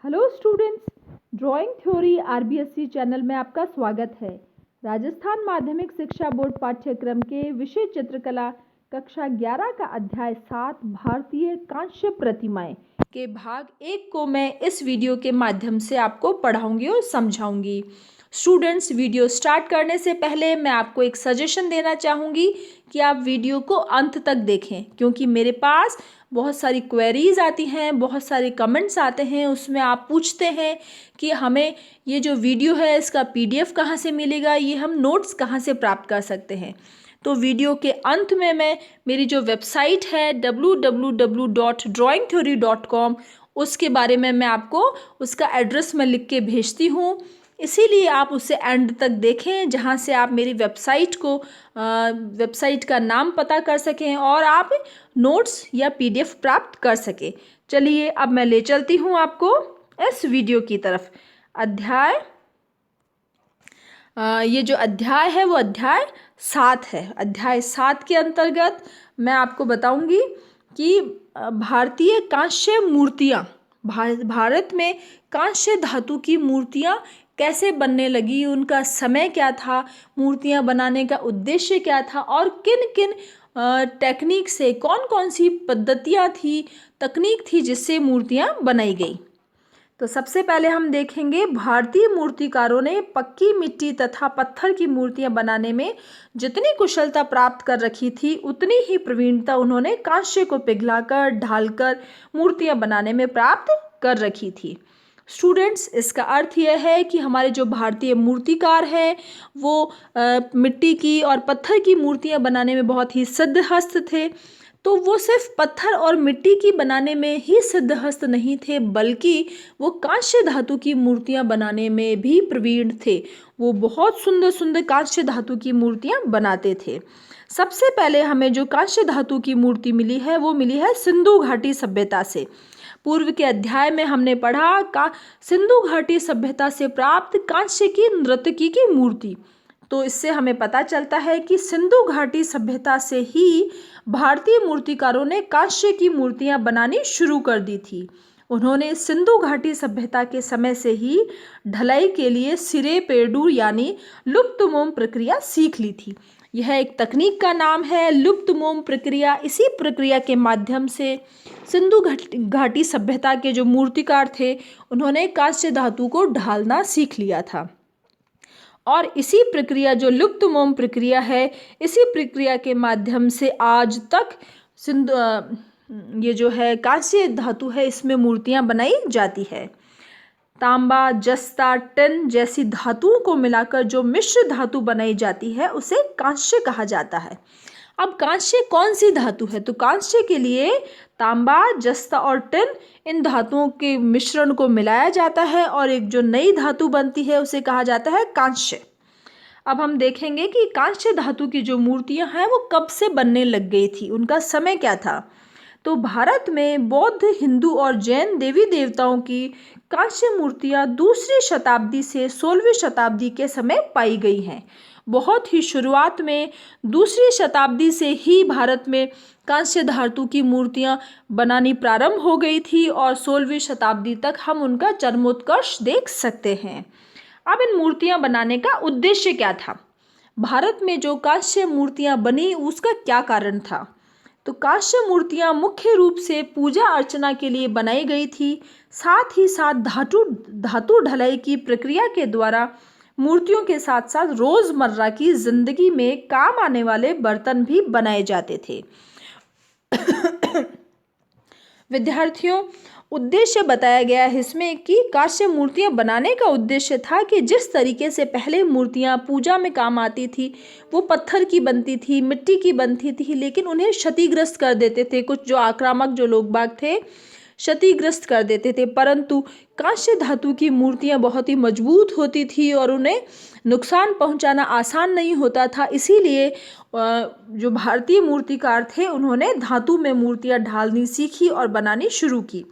Hello students, drawing theory RBSC channel में आपका स्वागत है। राजस्थान माध्यमिक शिक्षा बोर्ड पाठ्यक्रम के विषय चित्रकला कक्षा 11 का अध्याय 7 भारतीय कांस्य प्रतिमाएं के भाग 1 को मैं इस वीडियो के माध्यम से आपको पढ़ाऊंगी और समझाऊंगी। स्टूडेंट्स, वीडियो स्टार्ट करने से पहले मैं आपको एक सजेशन देना चाहूँगी कि आप वीडियो को अंत तक देखें, क्योंकि मेरे पास बहुत सारी क्वेरीज आती हैं, बहुत सारे कमेंट्स आते हैं। उसमें आप पूछते हैं कि हमें ये जो वीडियो है इसका पीडीएफ कहाँ से मिलेगा, ये हम नोट्स कहाँ से प्राप्त कर सकते हैं। तो वीडियो के अंत में मैं मेरी जो वेबसाइट है www.drawingtheory.com उसके बारे में मैं आपको उसका एड्रेस में लिख के भेजती हूँ। इसीलिए आप उसे एंड तक देखें, जहाँ से आप मेरी वेबसाइट का नाम पता कर सकें और आप नोट्स या पीडीएफ प्राप्त कर सकें। चलिए अब मैं ले चलती हूँ आपको इस वीडियो की तरफ। ये जो अध्याय है वो अध्याय 7 है। अध्याय 7 के अंतर्गत मैं आपको बताऊंगी कि भारतीय कांस्य मूर्तियाँ, भारत में कांस्य धातु की मूर्तियाँ कैसे बनने लगी, उनका समय क्या था, मूर्तियाँ बनाने का उद्देश्य क्या था और किन किन टेक्निक से, कौन कौन सी पद्धतियाँ थी, तकनीक थी जिससे मूर्तियाँ बनाई गई। तो सबसे पहले हम देखेंगे भारतीय मूर्तिकारों ने पक्की मिट्टी तथा पत्थर की मूर्तियां बनाने में जितनी कुशलता प्राप्त कर रखी थी, उतनी ही प्रवीणता उन्होंने कांस्य को पिघलाकर ढालकर मूर्तियां बनाने में प्राप्त कर रखी थी। स्टूडेंट्स, इसका अर्थ यह है कि हमारे जो भारतीय मूर्तिकार हैं वो मिट्टी की और पत्थर की मूर्तियां बनाने में बहुत ही सिद्धहस्त थे। तो वो सिर्फ पत्थर और मिट्टी की बनाने में ही सिद्धहस्त नहीं थे, बल्कि वो कांस्य धातु की मूर्तियां बनाने में भी प्रवीण थे। वो बहुत सुंदर सुंदर कांस्य धातु की मूर्तियां बनाते थे। सबसे पहले हमें जो कांस्य धातु की मूर्ति मिली है वो मिली है सिंधु घाटी सभ्यता से। पूर्व के अध्याय में हमने पढ़ा का सिंधु घाटी सभ्यता से प्राप्त कांस्य की नर्तकी की मूर्ति। तो इससे हमें पता चलता है कि सिंधु घाटी सभ्यता से ही भारतीय मूर्तिकारों ने कांस्य की मूर्तियां बनानी शुरू कर दी थी। उन्होंने सिंधु घाटी सभ्यता के समय से ही ढलाई के लिए सिरे पेडू यानी लुप्त मोम प्रक्रिया सीख ली थी। यह एक तकनीक का नाम है, लुप्त मोम प्रक्रिया। इसी प्रक्रिया के माध्यम से सिंधु घाटी सभ्यता के जो मूर्तिकार थे उन्होंने कांस्य धातु को ढालना सीख लिया था। और इसी प्रक्रिया, जो लुप्त मोम प्रक्रिया है, इसी प्रक्रिया के माध्यम से आज तक ये जो है कांस्य धातु है, इसमें मूर्तियां बनाई जाती है। तांबा, जस्ता, टिन जैसी धातुओं को मिलाकर जो मिश्र धातु बनाई जाती है उसे कांस्य कहा जाता है। अब कांस्य कौन सी धातु है? तो कांस्य के लिए तांबा, जस्ता और टिन, इन धातुओं के मिश्रण को मिलाया जाता है और एक जो नई धातु बनती है उसे कहा जाता है कांस्य। अब हम देखेंगे कि कांस्य धातु की जो मूर्तियां हैं वो कब से बनने लग गई थी, उनका समय क्या था। तो भारत में बौद्ध, हिंदू और जैन देवी देवताओं की कांस्य मूर्तियां दूसरी शताब्दी से 16वीं शताब्दी के समय पाई गई हैं। बहुत ही शुरुआत में दूसरी शताब्दी से ही भारत में कांस्य धातु की मूर्तियां बनानी प्रारंभ हो गई थी और 16वीं शताब्दी तक हम उनका चरमोत्कर्ष देख सकते हैं। अब इन मूर्तियां बनाने का उद्देश्य क्या था? भारत में जो कांस्य मूर्तियां बनी उसका क्या कारण था? तो कांस्य मूर्तियां मुख्य रूप से पूजा अर्चना के लिए बनाई गई थी। साथ ही साथ धातु ढलाई की प्रक्रिया के द्वारा मूर्तियों के साथ साथ रोजमर्रा की जिंदगी में काम आने वाले बर्तन भी बनाए जाते थे। विद्यार्थियों, उद्देश्य बताया गया है इसमें कि कांस्य मूर्तियां बनाने का उद्देश्य था कि जिस तरीके से पहले मूर्तियां पूजा में काम आती थी वो पत्थर की बनती थी, मिट्टी की बनती थी, लेकिन उन्हें क्षतिग्रस्त कर देते थे। कुछ जो आक्रामक जो लोग बाग थे क्षतिग्रस्त कर देते थे, परंतु कांस्य धातु की मूर्तियां बहुत ही मजबूत होती थी और उन्हें नुकसान पहुंचाना आसान नहीं होता था। इसीलिए जो भारतीय मूर्तिकार थे उन्होंने धातु में मूर्तियां ढालनी सीखी और बनानी शुरू की।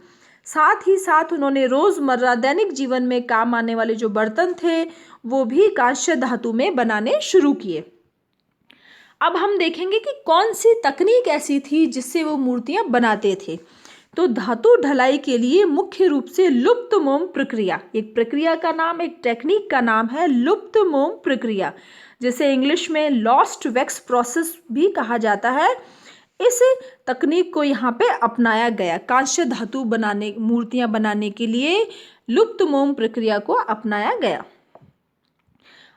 साथ ही साथ उन्होंने रोजमर्रा दैनिक जीवन में काम आने वाले जो बर्तन थे वो भी कांस्य धातु में बनाने शुरू किए। अब हम देखेंगे कि कौन सी तकनीक ऐसी थी जिससे वो मूर्तियां बनाते थे। तो धातु ढलाई के लिए मुख्य रूप से लुप्त मोम प्रक्रिया, एक प्रक्रिया का नाम, एक टेक्निक का नाम है लुप्त मोम प्रक्रिया, जिसे इंग्लिश में लॉस्ट वैक्स प्रोसेस भी कहा जाता है। इस तकनीक को यहाँ पे अपनाया गया, कांस्य धातु बनाने, मूर्तियां बनाने के लिए लुप्त मोम प्रक्रिया को अपनाया गया।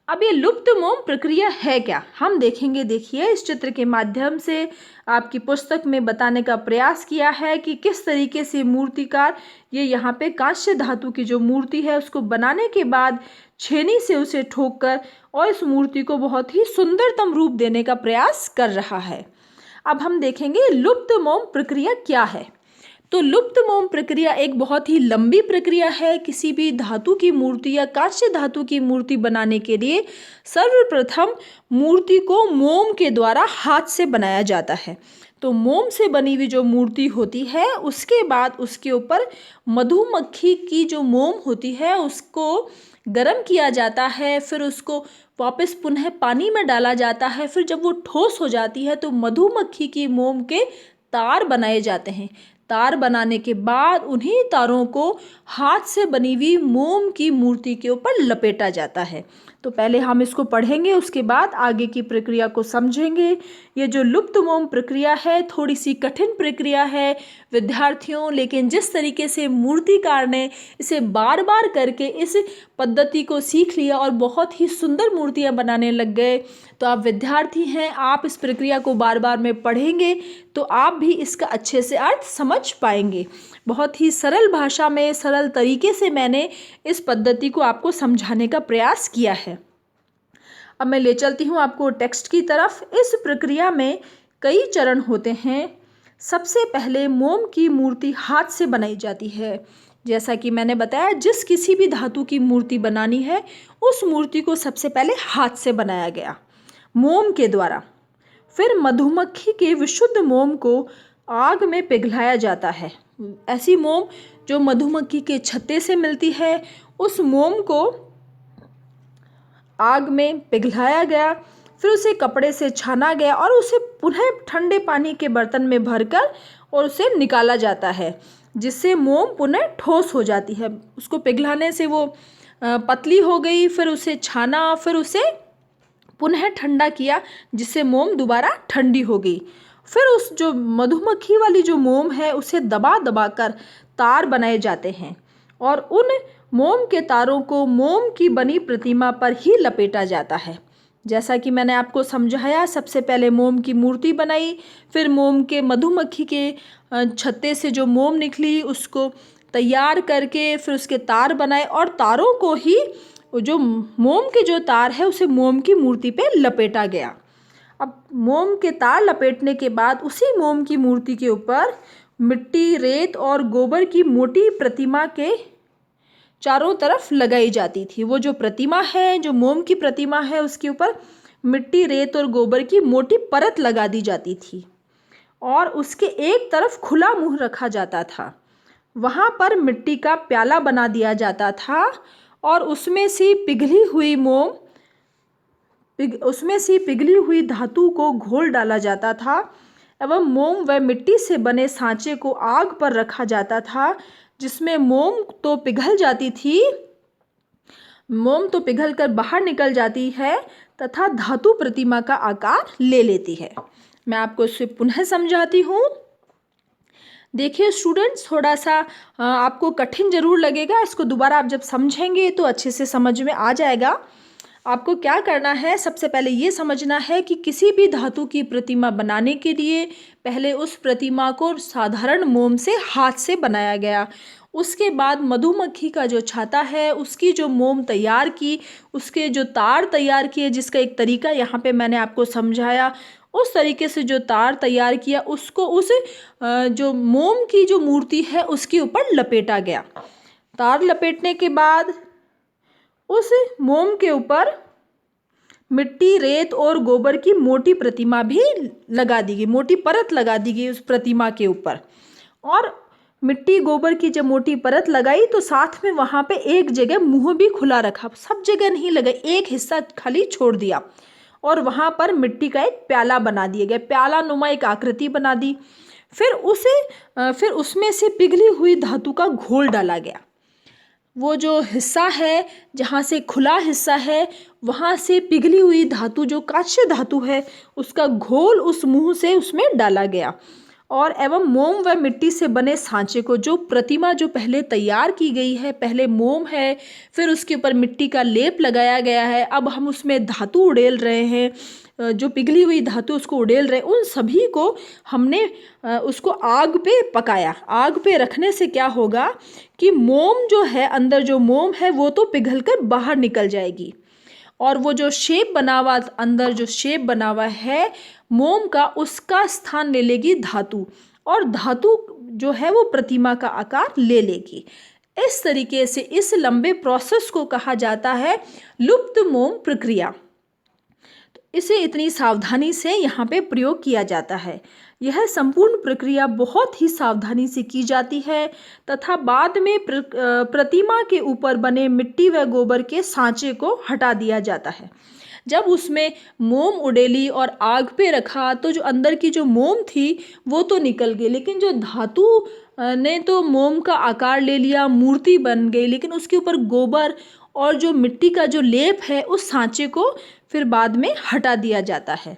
अब ये लुप्त मोम प्रक्रिया है क्या, हम देखेंगे। देखिए, इस चित्र के माध्यम से आपकी पुस्तक में बताने का प्रयास किया है कि किस तरीके से मूर्तिकार ये यहाँ पे कांस्य धातु की जो मूर्ति है उसको बनाने के बाद छेनी से उसे ठोककर और इस मूर्ति को बहुत ही सुंदरतम रूप देने का प्रयास कर रहा है। अब हम देखेंगे लुप्त मोम प्रक्रिया क्या है। तो लुप्त मोम प्रक्रिया एक बहुत ही लंबी प्रक्रिया है। किसी भी धातु की मूर्ति या कांस्य धातु की मूर्ति बनाने के लिए सर्वप्रथम मूर्ति को मोम के द्वारा हाथ से बनाया जाता है। तो मोम से बनी हुई जो मूर्ति होती है उसके बाद उसके ऊपर मधुमक्खी की जो मोम होती है उसको गर्म किया जाता है, फिर उसको वापस पुनः पानी में डाला जाता है। फिर जब वो ठोस हो जाती है तो मधुमक्खी की मोम के तार बनाए जाते हैं। तार बनाने के बाद उन्हीं तारों को हाथ से बनी हुई मोम की मूर्ति के ऊपर लपेटा जाता है। तो पहले हम इसको पढ़ेंगे, उसके बाद आगे की प्रक्रिया को समझेंगे। ये जो लुप्त मोम प्रक्रिया है थोड़ी सी कठिन प्रक्रिया है विद्यार्थियों, लेकिन जिस तरीके से मूर्तिकार ने इसे बार बार करके इस पद्धति को सीख लिया और बहुत ही सुंदर मूर्तियां बनाने लग गए, तो आप विद्यार्थी हैं, आप इस प्रक्रिया को बार बार में पढ़ेंगे तो आप भी इसका अच्छे से अर्थ समझ पाएंगे। बहुत ही सरल भाषा में, सरल तरीके से मैंने इस पद्धति को आपको समझाने का प्रयास किया है। अब मैं ले चलती हूँ आपको टेक्स्ट की तरफ। इस प्रक्रिया में कई चरण होते हैं। सबसे पहले मोम की मूर्ति हाथ से बनाई जाती है। जैसा कि मैंने बताया, जिस किसी भी धातु की मूर्ति बनानी है उस मूर्ति को सबसे पहले हाथ से बनाया गया मोम के द्वारा। फिर मधुमक्खी के विशुद्ध मोम को आग में पिघलाया जाता है। ऐसी मोम जो मधुमक्खी के छत्ते से मिलती है, उस मोम को आग में पिघलाया गया, फिर उसे कपड़े से छाना गया और उसे पुनः ठंडे पानी के बर्तन में भरकर और उसे निकाला जाता है, जिससे मोम पुनः ठोस हो जाती है। उसको पिघलाने से वो पतली हो गई, फिर उसे छाना, फिर उसे पुनः ठंडा किया, जिससे मोम दोबारा ठंडी हो गई। फिर उस जो मधुमक्खी वाली जो मोम है उसे दबा दबा कर तार बनाए जाते हैं और उन मोम के तारों को मोम की बनी प्रतिमा पर ही लपेटा जाता है। जैसा कि मैंने आपको समझाया, सबसे पहले मोम की मूर्ति बनाई, फिर मोम के मधुमक्खी के छत्ते से जो मोम निकली उसको तैयार करके फिर उसके तार बनाए और तारों को ही जो मोम के जो तार है उसे मोम की मूर्ति पे लपेटा गया। अब मोम के तार लपेटने के बाद उसी मोम की मूर्ति के ऊपर मिट्टी, रेत और गोबर की मोटी प्रतिमा के चारों तरफ लगाई जाती थी। वो जो प्रतिमा है, जो मोम की प्रतिमा है, उसके ऊपर मिट्टी, रेत और गोबर की मोटी परत लगा दी जाती थी और उसके एक तरफ खुला मुंह रखा जाता था। वहाँ पर मिट्टी का प्याला बना दिया जाता था और उसमें से पिघली हुई धातु को घोल डाला जाता था एवं मोम व मिट्टी से बने सांचे को आग पर रखा जाता था, जिसमें मोम तो पिघल कर बाहर निकल जाती है तथा धातु प्रतिमा का आकार ले लेती है। मैं आपको इसे पुनः समझाती हूँ। देखिए स्टूडेंट्स, थोड़ा सा आपको कठिन जरूर लगेगा, इसको दोबारा आप जब समझेंगे तो अच्छे से समझ में आ जाएगा। आपको क्या करना है, सबसे पहले ये समझना है कि किसी भी धातु की प्रतिमा बनाने के लिए पहले उस प्रतिमा को साधारण मोम से हाथ से बनाया गया। उसके बाद मधुमक्खी का जो छाता है उसकी जो मोम तैयार की, उसके जो तार तैयार किए, जिसका एक तरीका यहाँ पे मैंने आपको समझाया, उस तरीके से जो तार तैयार किया उसको उस जो मोम की जो मूर्ति है उसके ऊपर लपेटा गया। तार लपेटने के बाद उस मोम के ऊपर मिट्टी, रेत और गोबर की मोटी प्रतिमा भी लगा दी गई, मोटी परत लगा दी गई उस प्रतिमा के ऊपर। और मिट्टी, गोबर की जब मोटी परत लगाई तो साथ में वहाँ पे एक जगह मुंह भी खुला रखा, सब जगह नहीं लगा, एक हिस्सा खाली छोड़ दिया और वहाँ पर मिट्टी का एक प्याला बना दिया गया, प्याला नुमा एक आकृति बना दी। फिर उसमें से पिघली हुई धातु का घोल डाला गया। वो जो हिस्सा है, जहाँ से खुला हिस्सा है, वहाँ से पिघली हुई धातु जो कांस्य धातु है उसका घोल उस मुंह से उसमें डाला गया और एवं मोम व मिट्टी से बने सांचे को, जो प्रतिमा जो पहले तैयार की गई है, पहले मोम है, फिर उसके ऊपर मिट्टी का लेप लगाया गया है, अब हम उसमें धातु उड़ेल रहे हैं, जो पिघली हुई धातु उसको उड़ेल रहे, उन सभी को हमने उसको आग पे पकाया। आग पे रखने से क्या होगा कि मोम जो है, अंदर जो मोम है वो तो पिघल कर बाहर निकल जाएगी और वो जो शेप बना हुआ, अंदर जो शेप बना हुआ है मोम का, उसका स्थान ले लेगी धातु और धातु जो है वो प्रतिमा का आकार ले लेगी। इस तरीके से इस लंबे प्रोसेस को कहा जाता है लुप्त मोम प्रक्रिया। तो इसे इतनी सावधानी से यहाँ पे प्रयोग किया जाता है। यह संपूर्ण प्रक्रिया बहुत ही सावधानी से की जाती है तथा बाद में प्रतिमा के ऊपर बने मिट्टी व गोबर के सांचे को हटा दिया जाता है। जब उसमें मोम उड़ेली और आग पे रखा तो जो अंदर की जो मोम थी वो तो निकल गई, लेकिन जो धातु ने तो मोम का आकार ले लिया, मूर्ति बन गई, लेकिन उसके ऊपर गोबर और जो मिट्टी का जो लेप है उस सांचे को फिर बाद में हटा दिया जाता है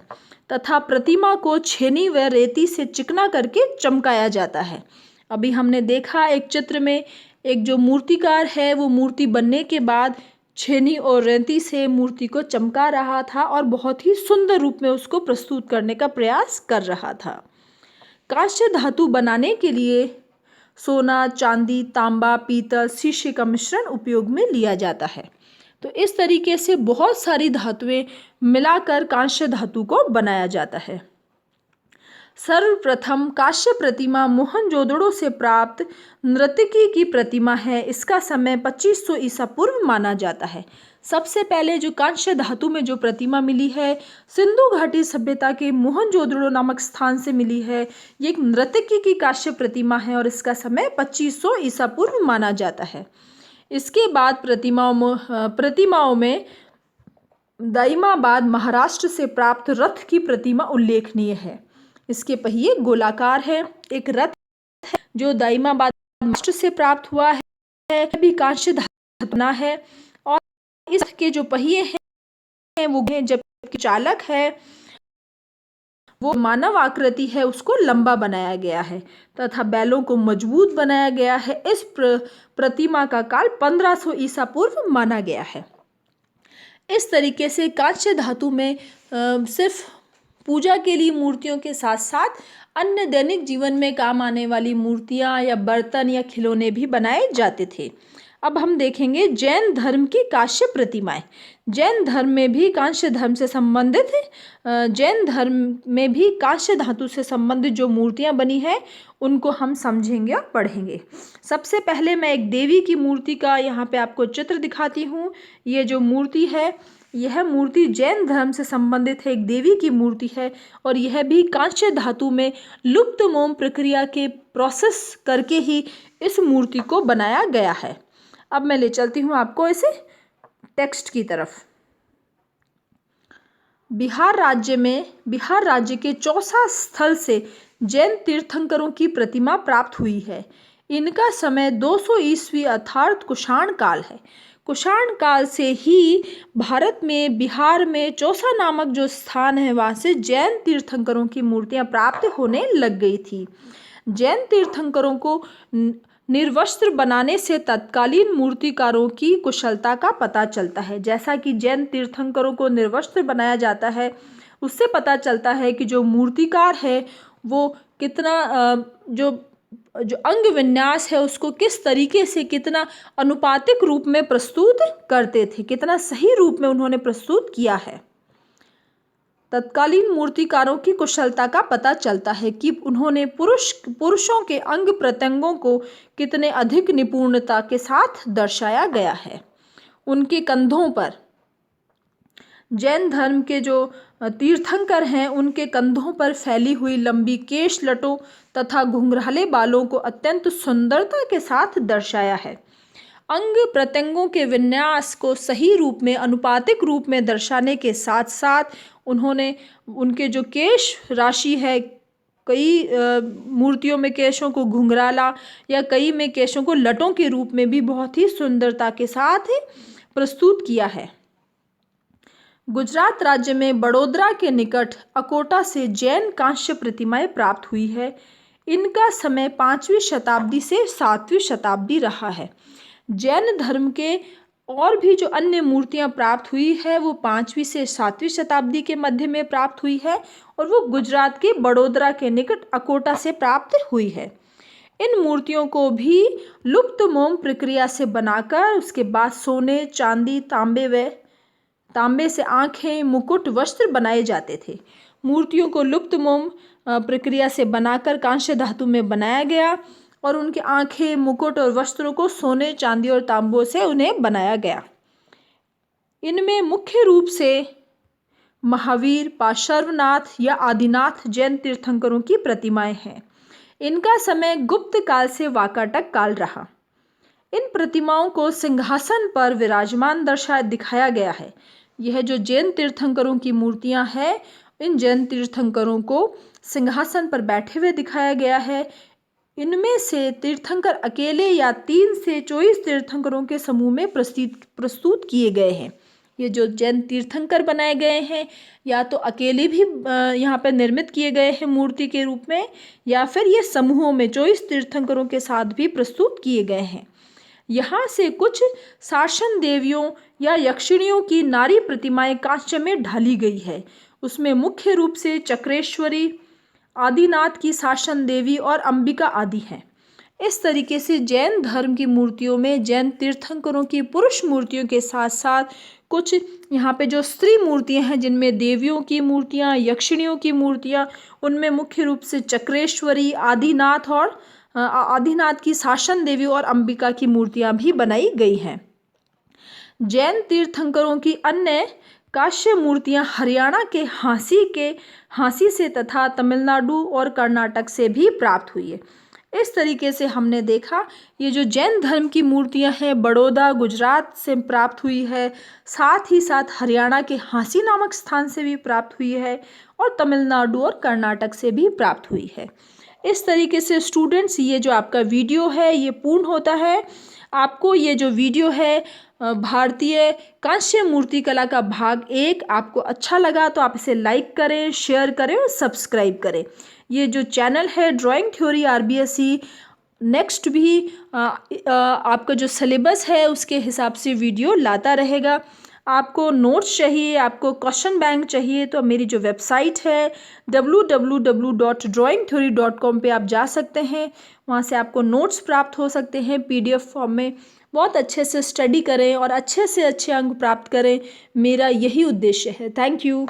तथा प्रतिमा को छेनी व रेती से चिकना करके चमकाया जाता है। अभी हमने देखा एक चित्र में, एक जो मूर्तिकार है वो मूर्ति बनने के बाद छेनी और रेती से मूर्ति को चमका रहा था और बहुत ही सुंदर रूप में उसको प्रस्तुत करने का प्रयास कर रहा था। कांस्य धातु बनाने के लिए सोना, चांदी, तांबा, पीतल, शीशे का मिश्रण उपयोग में लिया जाता है। तो इस तरीके से बहुत सारी धातुएं मिलाकर कांस्य धातु को बनाया जाता है। सर्वप्रथम कांस्य प्रतिमा मोहनजोदड़ो से प्राप्त नर्तकी की प्रतिमा है। इसका समय 2500 ईसा पूर्व माना जाता है। सबसे पहले जो कांस्य धातु में जो प्रतिमा मिली है सिंधु घाटी सभ्यता के मोहनजोदड़ो नामक स्थान से मिली है। ये एक नर्तकी की कांस्य प्रतिमा है और इसका समय 2500 ईसा पूर्व माना जाता है। इसके बाद प्रतिमाओं में दाइमाबाद महाराष्ट्र से प्राप्त रथ की प्रतिमा उल्लेखनीय है। इसके पहिए गोलाकार है। एक रथ है जो दाइमाबाद महाराष्ट्र से प्राप्त हुआ है, भी कांस्य धातु है और इस के जो पहिए हैं वो हैं, जबकि चालक है वो मानव आकृति है, उसको लंबा बनाया गया है तथा बैलों को मजबूत बनाया गया है। इस प्रतिमा का काल 1500 ईसा पूर्व माना गया है। इस तरीके से कांस्य धातु में सिर्फ पूजा के लिए मूर्तियों के साथ साथ अन्य दैनिक जीवन में काम आने वाली मूर्तियां या बर्तन या खिलौने भी बनाए जाते थे। अब हम देखेंगे जैन धर्म की कांस्य प्रतिमाएं। जैन धर्म में भी कांस्य धर्म से संबंधित है। जैन धर्म में भी कांस्य धातु से संबंधित जो मूर्तियां बनी हैं उनको हम समझेंगे और पढ़ेंगे। सबसे पहले मैं एक देवी की मूर्ति का यहाँ पे आपको चित्र दिखाती हूँ। ये जो मूर्ति है, यह मूर्ति जैन धर्म से संबंधित है, एक देवी की मूर्ति है और यह भी कांस्य धातु में लुप्त मोम प्रक्रिया के प्रोसेस करके ही इस मूर्ति को बनाया गया है। अब मैं ले चलती हूँ आपको इसे टेक्स्ट की तरफ। बिहार राज्य के चौसा स्थल से जैन तीर्थंकरों की प्रतिमा प्राप्त हुई है। इनका समय 200 ईस्वी अर्थात कुषाण काल है। कुषाण काल से ही भारत में बिहार में चौसा नामक जो स्थान है वहाँ से जैन तीर्थंकरों की मूर्तियाँ प्राप्त होने लग गई थी। जैन तीर्थंकरों को निर्वस्त्र बनाने से तत्कालीन मूर्तिकारों की कुशलता का पता चलता है। जैसा कि जैन तीर्थंकरों को निर्वस्त्र बनाया जाता है, उससे पता चलता है कि जो मूर्तिकार है वो कितना जो अंग विन्यास है उसको किस तरीके से, कितना अनुपातिक रूप में प्रस्तुत करते थे, कितना सही रूप में उन्होंने प्रस्तुत किया है। तत्कालीन मूर्तिकारों की कुशलता का पता चलता है कि उन्होंने पुरुषों के अंग प्रत्यंगों को कितने अधिक निपुणता के साथ दर्शाया गया है। उनके कंधों पर, जैन धर्म के जो तीर्थंकर हैं उनके कंधों पर फैली हुई लंबी केश लटों तथा घुंघराले बालों को अत्यंत सुंदरता के साथ दर्शाया है। अंग प्रत्यंगों के विन्यास को सही रूप में, अनुपातिक रूप में दर्शाने के साथ साथ उन्होंने उनके जो केश राशि है, कई मूर्तियों में केशों को घुंघराला या कई में केशों को लटों के रूप में भी बहुत ही सुंदरता के साथ प्रस्तुत किया है। गुजरात राज्य में बड़ोदरा के निकट अकोटा से जैन कांस्य प्रतिमाएं प्राप्त हुई है। इनका समय 5वीं शताब्दी से 7वीं शताब्दी रहा है। जैन धर्म के और भी जो अन्य मूर्तियां प्राप्त हुई है वो 5वीं से 7वीं शताब्दी के मध्य में प्राप्त हुई है और वो गुजरात के बड़ोदरा के निकट अकोटा से प्राप्त हुई है। इन मूर्तियों को भी लुप्त मोम प्रक्रिया से बनाकर उसके बाद सोने, चांदी, तांबे से आंखें, मुकुट, वस्त्र बनाए जाते थे। मूर्तियों को लुप्त मोम प्रक्रिया से बनाकर कांस्य धातु में बनाया गया और उनके आंखें, मुकुट और वस्त्रों को सोने, चांदी और तांबों से उन्हें बनाया गया। इनमें मुख्य रूप से महावीर, पार्श्वनाथ या आदिनाथ जैन तीर्थंकरों की प्रतिमाएं हैं। इनका समय गुप्त काल से वाकाटक काल रहा। इन प्रतिमाओं को सिंहासन पर विराजमान दिखाया गया है। यह जो जैन तीर्थंकरों की मूर्तियां हैं, इन जैन तीर्थंकरों को सिंहासन पर बैठे हुए दिखाया गया है। इनमें से तीर्थंकर अकेले या 3 से 24 तीर्थंकरों के समूह में प्रस्तुत किए गए हैं। ये जो जैन तीर्थंकर बनाए गए हैं या तो अकेले भी यहाँ पर निर्मित किए गए हैं मूर्ति के रूप में, या फिर ये समूहों में 24 तीर्थंकरों के साथ भी प्रस्तुत किए गए हैं। यहाँ से कुछ शासन देवियों या यक्षिणियों की नारी प्रतिमाएं कांस्य में ढाली गई है। उसमें मुख्य रूप से चक्रेश्वरी, आदिनाथ की शासन देवी और अंबिका आदि हैं। इस तरीके से जैन धर्म की मूर्तियों में जैन तीर्थंकरों की पुरुष मूर्तियों के साथ साथ कुछ यहाँ पे जो स्त्री मूर्तियाँ हैं जिनमें देवियों की मूर्तियाँ, यक्षिणियों की मूर्तियाँ, उनमें मुख्य रूप से चक्रेश्वरी, आदिनाथ की शासन देवी और अंबिका की मूर्तियाँ भी बनाई गई हैं। जैन तीर्थंकरों की अन्य कांस्य मूर्तियां हरियाणा के हांसी से तथा तमिलनाडु और कर्नाटक से भी प्राप्त हुई है। इस तरीके से हमने देखा ये जो जैन धर्म की मूर्तियां हैं बड़ौदा गुजरात से प्राप्त हुई है, साथ ही साथ हरियाणा के हांसी नामक स्थान से भी प्राप्त हुई है और तमिलनाडु और कर्नाटक से भी प्राप्त हुई है। इस तरीके से स्टूडेंट्स ये जो आपका वीडियो है ये पूर्ण होता है। आपको ये जो वीडियो है भारतीय कांस्य मूर्ति कला का भाग 1 आपको अच्छा लगा तो आप इसे लाइक करें, शेयर करें और सब्सक्राइब करें। ये जो चैनल है ड्राइंग थ्योरी RBSE नेक्स्ट भी आपका जो सिलेबस है उसके हिसाब से वीडियो लाता रहेगा। आपको नोट्स चाहिए, आपको क्वेश्चन बैंक चाहिए तो मेरी जो वेबसाइट है www.drawingtheory.com पे आप जा सकते हैं। वहाँ से आपको नोट्स प्राप्त हो सकते हैं PDF फॉर्म में। बहुत अच्छे से स्टडी करें और अच्छे से अच्छे अंक प्राप्त करें, मेरा यही उद्देश्य है। Thank you.